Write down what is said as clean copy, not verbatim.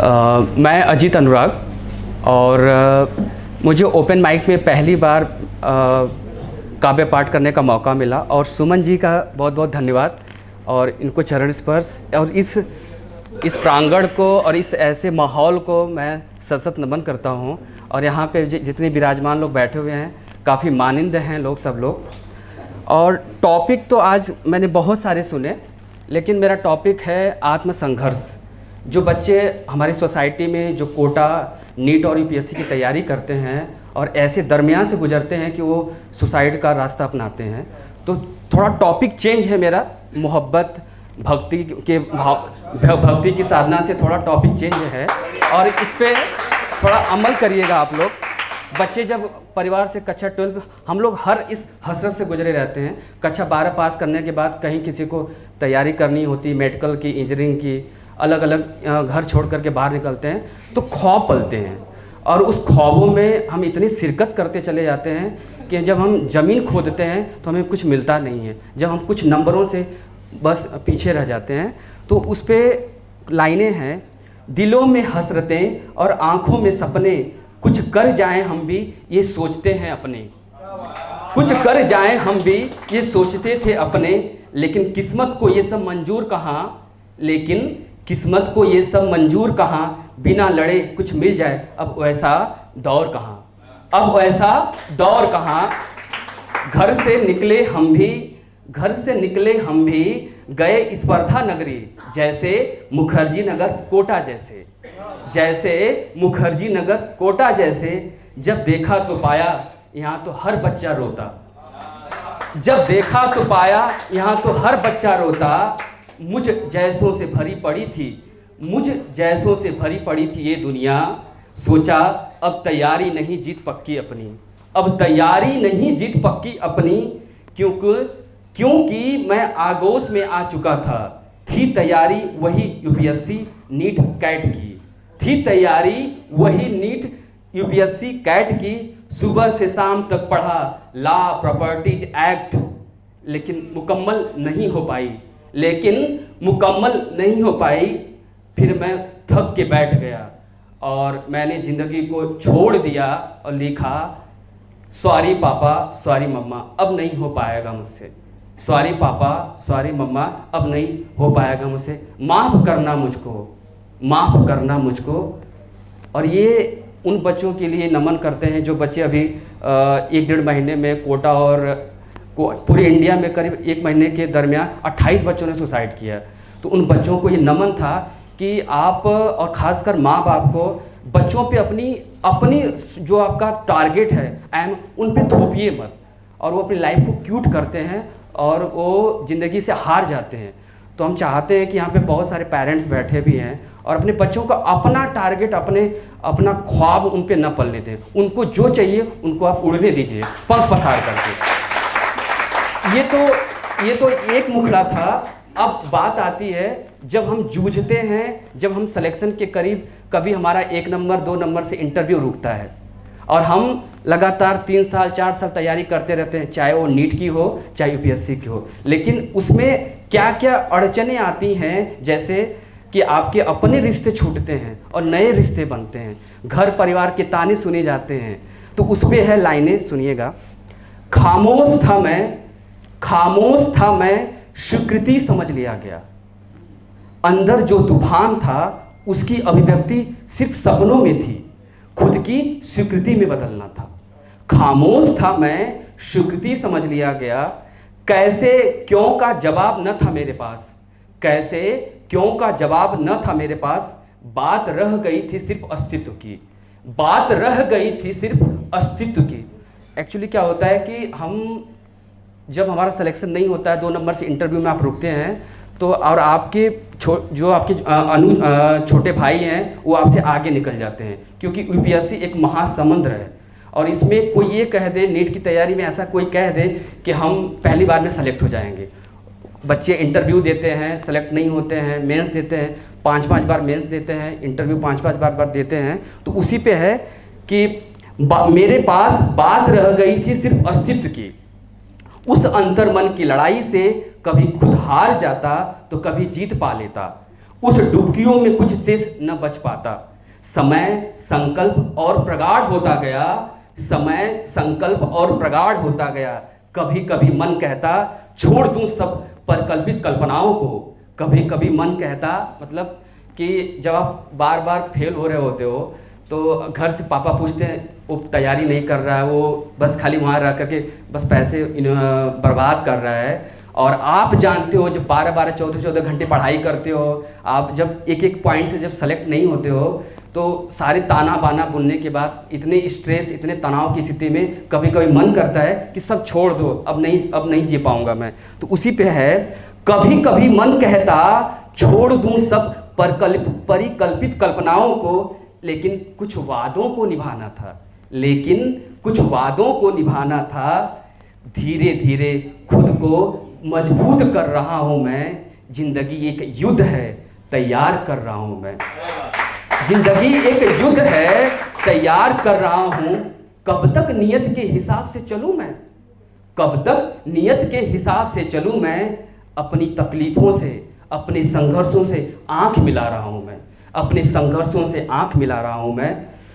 मैं अजीत अनुराग और मुझे ओपन माइक में पहली बार काव्य पाठ करने का मौका मिला और सुमन जी का बहुत बहुत धन्यवाद और इनको चरण स्पर्श और इस प्रांगण को और इस ऐसे माहौल को मैं सशत नमन करता हूँ। और यहाँ पे जितने विराजमान लोग बैठे हुए हैं काफ़ी मानिंद हैं लोग, सब लोग। और टॉपिक तो आज मैंने बहुत सारे सुने, लेकिन मेरा टॉपिक है आत्मसंघर्ष। जो बच्चे हमारी सोसाइटी में जो कोटा, नीट और यूपीएससी की तैयारी करते हैं और ऐसे दरमियान से गुजरते हैं कि वो सुसाइड का रास्ता अपनाते हैं, तो थोड़ा टॉपिक चेंज है मेरा। मोहब्बत, भक्ति के भाव, भक्ति की साधना से थोड़ा टॉपिक चेंज है और इस पर थोड़ा अमल करिएगा आप लोग। बच्चे जब परिवार से कक्षा 12, हम लोग हर इस हसरत से गुजरे रहते हैं। कक्षा 12 पास करने के बाद कहीं किसी को तैयारी करनी होती, मेडिकल की, इंजीनियरिंग की, अलग अलग घर छोड़ करके बाहर निकलते हैं तो ख्वाब पलते हैं और उस ख्वाबों में हम इतनी शिरकत करते चले जाते हैं कि जब हम ज़मीन खोदते हैं तो हमें कुछ मिलता नहीं है। जब हम कुछ नंबरों से बस पीछे रह जाते हैं तो उस पर लाइनें हैं, दिलों में हसरतें और आँखों में सपने, कुछ कर जाएं हम भी ये सोचते हैं अपने। कुछ कर जाएं हम भी ये सोचते थे अपने, लेकिन किस्मत को ये सब मंजूर कहाँ, लेकिन किस्मत को ये सब मंजूर कहाँ, बिना लड़े कुछ मिल जाए अब वैसा दौर कहाँ, अब वैसा दौर कहाँ। घर से निकले हम भी गए स्पर्धा नगरी, जैसे मुखर्जी नगर कोटा जैसे, जैसे मुखर्जी नगर कोटा जैसे। जब देखा तो पाया यहाँ तो हर बच्चा रोता, जब देखा तो पाया यहाँ तो हर बच्चा रोता। मुझ जैसों से भरी पड़ी थी, मुझ जैसों से भरी पड़ी थी ये दुनिया। सोचा अब तैयारी नहीं जीत पक्की अपनी, अब तैयारी नहीं जीत पक्की अपनी। क्योंकि मैं आगोश में आ चुका था, थी तैयारी वही यूपीएससी नीट कैट की, थी तैयारी वही नीट यूपीएससी कैट की। सुबह से शाम तक पढ़ा लॉ प्रॉपर्टीज एक्ट, लेकिन मुकम्मल नहीं हो पाई, फिर मैं थक के बैठ गया और मैंने ज़िंदगी को छोड़ दिया और लिखा, सॉरी पापा सॉरी मम्मा, अब नहीं हो पाएगा मुझसे। सॉरी पापा सॉरी मम्मा, अब नहीं हो पाएगा मुझसे, माफ़ करना मुझको, माफ़ करना मुझको। और ये उन बच्चों के लिए नमन करते हैं जो बच्चे अभी 1-1.5 महीने में कोटा और पूरे इंडिया में करीब 1 महीने के दरमियान 28 बच्चों ने सुसाइड किया। तो उन बच्चों को ये नमन था कि आप और ख़ासकर माँ बाप को बच्चों पे अपनी जो आपका टारगेट है उन पे थोपिए मत, और वो अपनी लाइफ को क्यूट करते हैं और वो ज़िंदगी से हार जाते हैं। तो हम चाहते हैं कि यहाँ पे बहुत सारे पेरेंट्स बैठे भी हैं और अपने बच्चों का अपना टारगेट, अपना ख्वाब उन पे न पलने दें। उनको जो चाहिए उनको आप उड़ने दीजिए पंख पसार करके। ये तो एक मुखड़ा था। अब बात आती है जब हम जूझते हैं, जब हम सिलेक्शन के करीब, कभी हमारा 1 नंबर 2 नंबर से इंटरव्यू रुकता है और हम लगातार 3 साल 4 साल तैयारी करते रहते हैं, चाहे वो नीट की हो चाहे यूपीएससी की हो। लेकिन उसमें क्या क्या अड़चनें आती हैं, जैसे कि आपके अपने रिश्ते छूटते हैं और नए रिश्ते बनते हैं, घर परिवार के ताने सुने जाते हैं। तो उस पर है लाइनें, सुनिएगा। खामोश था मैं स्वीकृति समझ लिया गया, अंदर जो तूफान था उसकी अभिव्यक्ति सिर्फ सपनों में थी, खुद की स्वीकृति में बदलना था। खामोश था मैं स्वीकृति समझ लिया गया, कैसे क्यों का जवाब न था मेरे पास, कैसे क्यों का जवाब न था मेरे पास। बात रह गई थी सिर्फ अस्तित्व की, बात रह गई थी सिर्फ अस्तित्व की। एक्चुअली क्या होता है कि हम जब हमारा सिलेक्शन नहीं होता है, 2 नंबर से इंटरव्यू में आप रुकते हैं, तो और आपके जो आपके छोटे भाई हैं वो आपसे आगे निकल जाते हैं, क्योंकि यूपीएससी एक महासमुद्र है। और इसमें कोई ये कह दे, नीट की तैयारी में ऐसा कोई कह दे कि हम पहली बार में सेलेक्ट हो जाएंगे। बच्चे इंटरव्यू देते हैं, सेलेक्ट नहीं होते हैं, मेंस देते हैं, 5-5 बार मेंस देते हैं, इंटरव्यू 5-5 बार देते हैं। तो उसी पे है कि मेरे पास बात रह गई थी सिर्फ अस्तित्व की। उस अंतर्मन की लड़ाई से कभी खुद हार जाता तो कभी जीत पा लेता, उस डुबकियों में कुछ शेष न बच पाता। समय संकल्प और प्रगाढ़ होता गया, समय संकल्प और प्रगाढ़ होता गया। कभी कभी मन कहता छोड़ दूं सब परिकल्पित कल्पनाओं को। कभी कभी मन कहता, मतलब कि जब आप बार बार फेल हो रहे होते हो तो घर से पापा पूछते हैं वो तैयारी नहीं कर रहा है, वो बस खाली वहाँ रह करके बस पैसे बर्बाद कर रहा है। और आप जानते हो जब 12-12, 14-14 घंटे पढ़ाई करते हो, आप जब एक एक पॉइंट से जब सेलेक्ट नहीं होते हो तो सारे ताना बाना बुनने के बाद इतने स्ट्रेस, इतने तनाव की स्थिति में कभी कभी मन करता है कि सब छोड़ दो, अब नहीं जी पाऊंगा मैं। तो उसी पे है, कभी कभी मन कहता छोड़ दूं सब परिकल्पित कल्पनाओं को, लेकिन कुछ वादों को निभाना था, लेकिन कुछ वादों को निभाना था। धीरे धीरे खुद को मजबूत कर रहा हूं मैं, जिंदगी एक युद्ध है तैयार कर रहा हूं मैं। जिंदगी एक युद्ध है तैयार कर रहा हूं। कब तक नियत के हिसाब से चलूं मैं, कब तक नियत के हिसाब से चलूं मैं। अपनी तकलीफों से, अपने संघर्षों से आंख मिला रहा हूं मैं, अपने संघर्षों से आंख मिला रहा हूं मैं।